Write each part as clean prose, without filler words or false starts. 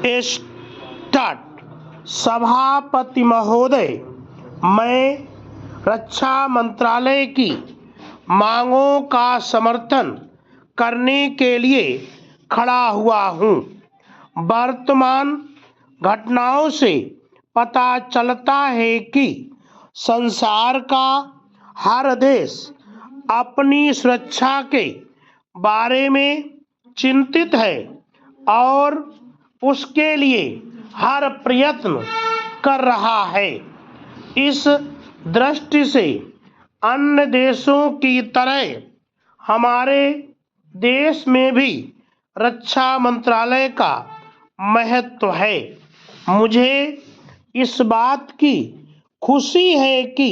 Start. सभापति महोदय, मैं रक्षा मंत्रालय की मांगों का समर्थन करने के लिए खड़ा हुआ हूं। वर्तमान घटनाओं से पता चलता है कि संसार का हर देश अपनी सुरक्षा के बारे में चिंतित है और उसके लिए हर प्रयत्न कर रहा है। इस दृष्टि से अन्य देशों की तरह हमारे देश में भी रक्षा मंत्रालय का महत्व है। मुझे इस बात की खुशी है कि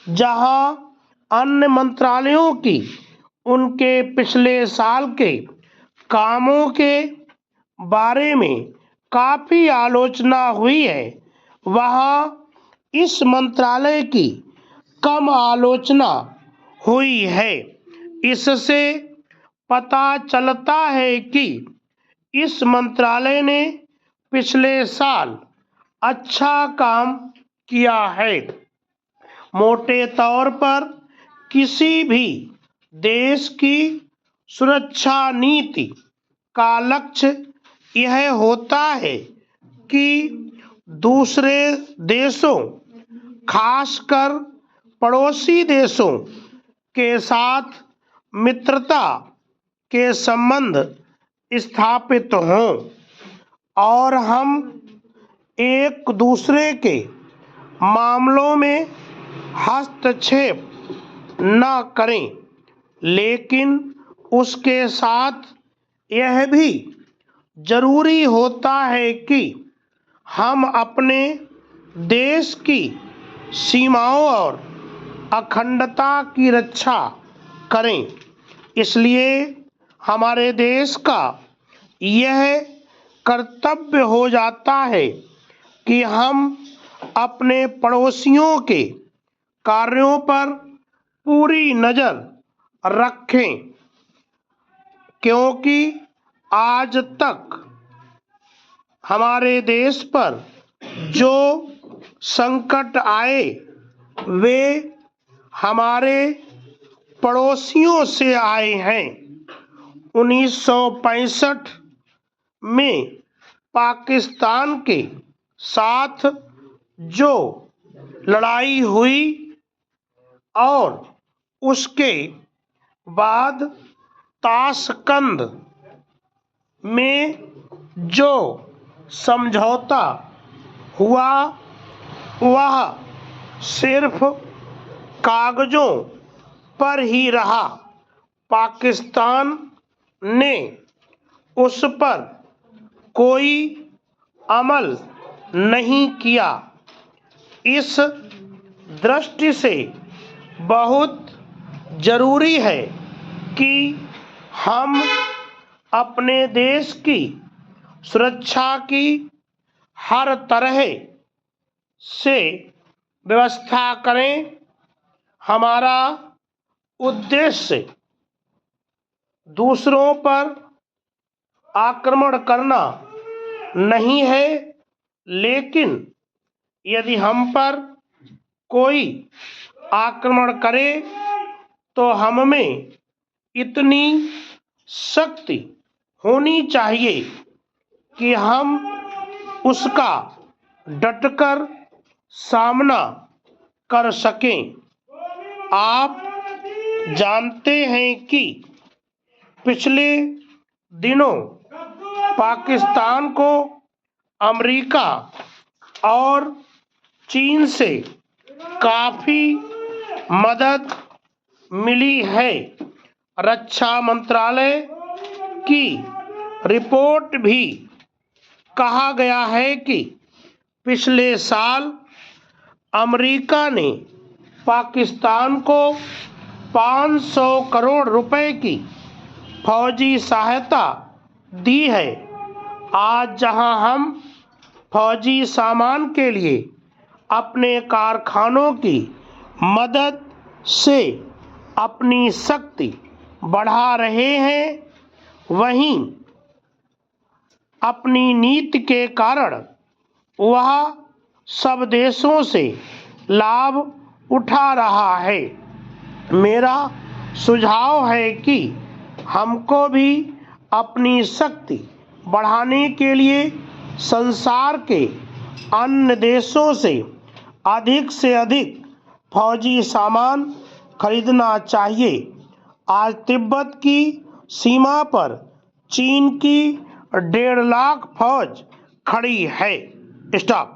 जहां अन्य मंत्रालयों की उनके पिछले साल के कामों के बारे में काफी आलोचना हुई है, वहां इस मंत्रालय की कम आलोचना हुई है। इससे पता चलता है कि इस मंत्रालय ने पिछले साल अच्छा काम किया है। मोटे तौर पर किसी भी देश की सुरक्षा नीति का लक्ष्य यह होता है कि दूसरे देशों, खासकर पड़ोसी देशों के साथ मित्रता के संबंध स्थापित हों और हम एक दूसरे के मामलों में हस्तक्षेप न करें। लेकिन उसके साथ यह भी जरूरी होता है कि हम अपने देश की सीमाओं और अखंडता की रक्षा करें। इसलिए हमारे देश का यह कर्तव्य हो जाता है कि हम अपने पड़ोसियों के कार्यों पर पूरी नज़र रखें, क्योंकि आज तक हमारे देश पर जो संकट आए वे हमारे पड़ोसियों से आए हैं। 1965 में पाकिस्तान के साथ जो लड़ाई हुई और उसके बाद ताशकंद में जो समझौता हुआ वह सिर्फ कागजों पर ही रहा। पाकिस्तान ने उस पर कोई अमल नहीं किया। इस दृष्टि से बहुत जरूरी है कि हम अपने देश की सुरक्षा की हर तरह से व्यवस्था करें। हमारा उद्देश्य दूसरों पर आक्रमण करना नहीं है, लेकिन यदि हम पर कोई आक्रमण करे तो हम में इतनी शक्ति होनी चाहिए कि हम उसका डटकर सामना कर सकें। आप जानते हैं कि पिछले दिनों पाकिस्तान को अमेरिका और चीन से काफी मदद मिली है। रक्षा मंत्रालय की रिपोर्ट भी कहा गया है कि पिछले साल अमेरिका ने पाकिस्तान को 500 करोड़ रुपए की फौजी सहायता दी है। आज जहां हम फौजी सामान के लिए अपने कारखानों की मदद से अपनी शक्ति बढ़ा रहे हैं, वहीं अपनी नीति के कारण वह सब देशों से लाभ उठा रहा है। मेरा सुझाव है कि हमको भी अपनी शक्ति बढ़ाने के लिए संसार के अन्य देशों से अधिक फौजी सामान खरीदना चाहिए। आज तिब्बत की सीमा पर चीन की 1.5 लाख फौज खड़ी है। स्टॉप।